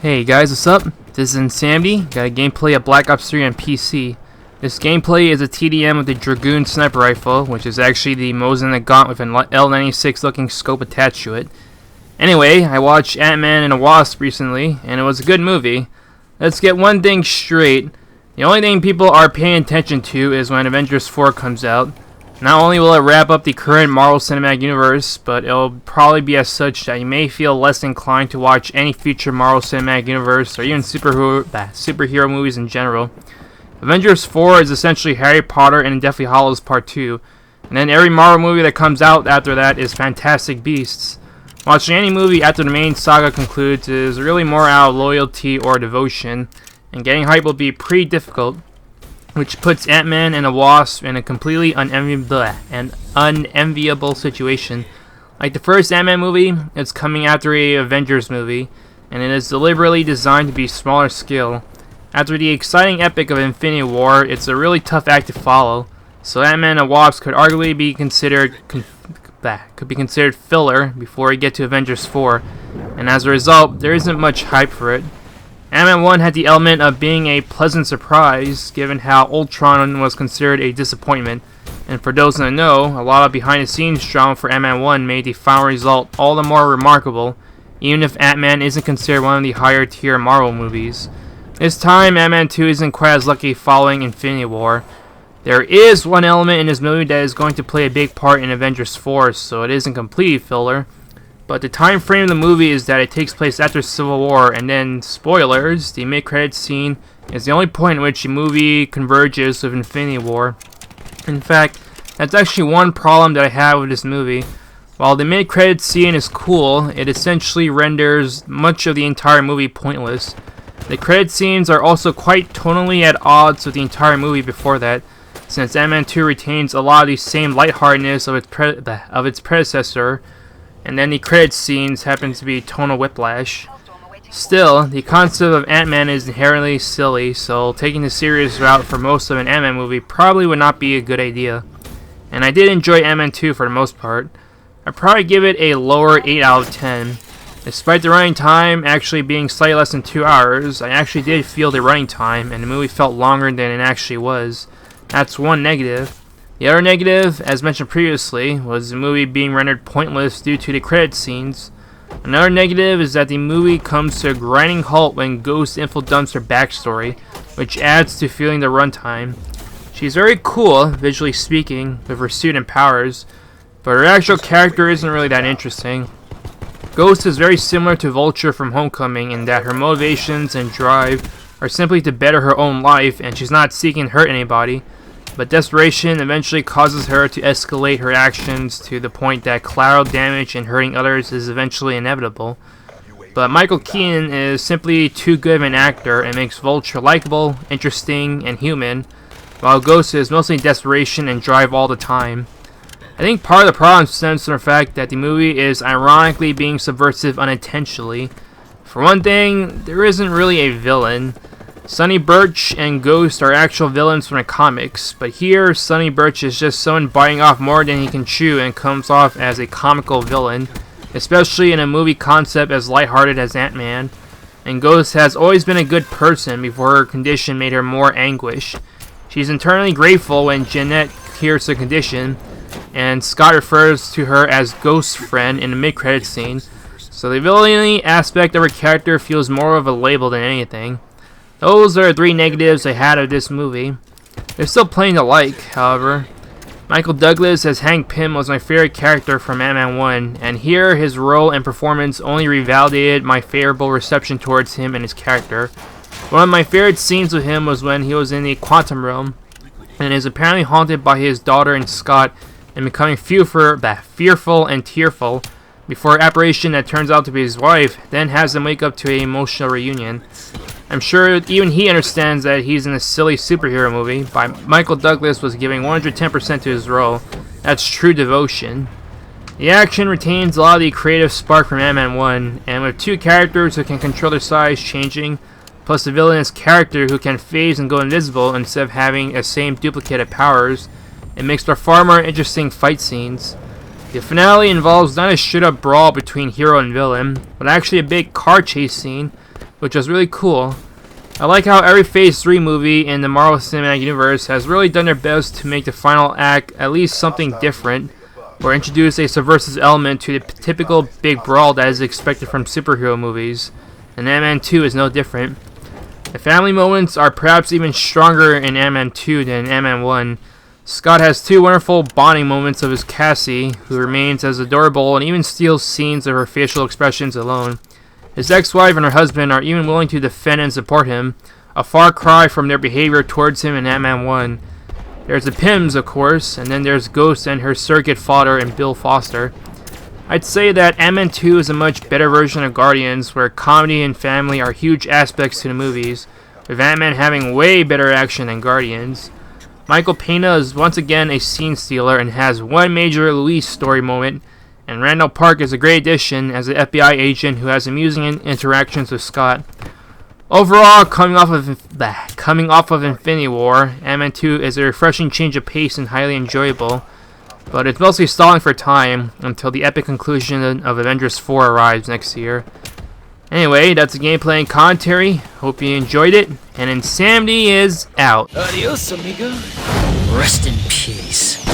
Hey guys, what's up? This is Insanity. Got a gameplay of Black Ops 3 on PC. This gameplay is a TDM with the Dragoon sniper rifle, which is actually the Mosin Nagant with an L96 looking scope attached to it. Anyway, I watched Ant-Man and the Wasp recently, and it was a good movie. Let's get one thing straight. The only thing people are paying attention to is when Avengers 4 comes out. Not only will it wrap up the current Marvel Cinematic Universe, but it'll probably be as such that you may feel less inclined to watch any future Marvel Cinematic Universe or even superhero movies in general. Avengers 4 is essentially Harry Potter and Deathly Hallows Part 2, and then every Marvel movie that comes out after that is Fantastic Beasts. Watching any movie after the main saga concludes is really more out of loyalty or devotion, and getting hype will be pretty difficult, which puts Ant-Man and the Wasp in a completely unenviable situation. Like the first Ant-Man movie, it's coming after a Avengers movie, and it is deliberately designed to be smaller scale. After the exciting epic of Infinity War, it's a really tough act to follow, so Ant-Man and the Wasp could arguably be considered filler before we get to Avengers 4, and as a result, there isn't much hype for it. Ant-Man 1 had the element of being a pleasant surprise, given how Ultron was considered a disappointment, and for those that know, a lot of behind-the-scenes drama for Ant-Man 1 made the final result all the more remarkable, even if Ant-Man isn't considered one of the higher-tier Marvel movies. This time, Ant-Man 2 isn't quite as lucky following Infinity War. There is one element in this movie that is going to play a big part in Avengers 4, so it isn't completely filler. But the time frame of the movie is that it takes place after Civil War, and then, spoilers, the mid-credits scene is the only point in which the movie converges with Infinity War. In fact, that's actually one problem that I have with this movie. While the mid-credits scene is cool, it essentially renders much of the entire movie pointless. The credit scenes are also quite tonally at odds with the entire movie before that, since Ant-Man 2 retains a lot of the same lightheartedness of its predecessor, and then the credits scenes happen to be tonal whiplash. Still, the concept of Ant-Man is inherently silly, so taking the serious route for most of an Ant-Man movie probably would not be a good idea. And I did enjoy Ant-Man 2 for the most part. I'd probably give it a lower 8 out of 10. Despite the running time actually being slightly less than 2 hours, I actually did feel the running time, and the movie felt longer than it actually was. That's one negative. The other negative, as mentioned previously, was the movie being rendered pointless due to the credit scenes. Another negative is that the movie comes to a grinding halt when Ghost info dumps her backstory, which adds to feeling the runtime. She's very cool, visually speaking, with her suit and powers, but her actual character isn't really that interesting. Ghost is very similar to Vulture from Homecoming in that her motivations and drive are simply to better her own life, and she's not seeking to hurt anybody. But desperation eventually causes her to escalate her actions to the point that collateral damage and hurting others is eventually inevitable. But Michael Keaton is simply too good of an actor and makes Vulture likable, interesting, and human, while Ghost is mostly desperation and drive all the time. I think part of the problem stems from the fact that the movie is ironically being subversive unintentionally. For one thing, there isn't really a villain. Sonny Birch and Ghost are actual villains from the comics, but here Sonny Birch is just someone biting off more than he can chew and comes off as a comical villain, especially in a movie concept as lighthearted as Ant-Man. And Ghost has always been a good person before her condition made her more anguish. She's internally grateful when Jeanette hears her condition, and Scott refers to her as Ghost's friend in the mid-credits scene, so the villainy aspect of her character feels more of a label than anything. Those are the three negatives I had of this movie. There's still plenty to like, however. Michael Douglas as Hank Pym was my favorite character from Ant-Man 1, and here his role and performance only revalidated my favorable reception towards him and his character. One of my favorite scenes with him was when he was in the Quantum Realm, and is apparently haunted by his daughter and Scott, and becoming fearful and tearful, before an apparition that turns out to be his wife then has them wake up to an emotional reunion. I'm sure even he understands that he's in a silly superhero movie, but Michael Douglas was giving 110% to his role. That's true devotion. The action retains a lot of the creative spark from Ant-Man 1, and with two characters who can control their size changing, plus a villainous character who can phase and go invisible instead of having the same duplicated powers, it makes for far more interesting fight scenes. The finale involves not a straight up brawl between hero and villain, but actually a big car chase scene which was really cool. I like how every Phase 3 movie in the Marvel Cinematic Universe has really done their best to make the final act at least something different, or introduce a subversive element to the typical big brawl that is expected from superhero movies, and Ant-Man 2 is no different. The family moments are perhaps even stronger in Ant-Man 2 than Ant-Man 1. Scott has 2 wonderful bonding moments of his Cassie, who remains as adorable and even steals scenes of her facial expressions alone. His ex-wife and her husband are even willing to defend and support him, a far cry from their behavior towards him in Ant-Man 1. There's the Pyms, of course, and then there's Ghost and her surrogate father and Bill Foster. I'd say that Ant-Man 2 is a much better version of Guardians, where comedy and family are huge aspects to the movies, with Ant-Man having way better action than Guardians. Michael Pena is once again a scene stealer and has one major Luis story moment, and Randall Park is a great addition as an FBI agent who has amusing interactions with Scott. Overall, coming off of Infinity War, Ant-Man 2 is a refreshing change of pace and highly enjoyable, but it's mostly stalling for time until the epic conclusion of Avengers 4 arrives next year. Anyway, that's the gameplay and commentary. Hope you enjoyed it, and Insanity is out. Adios, amigo. Rest in peace.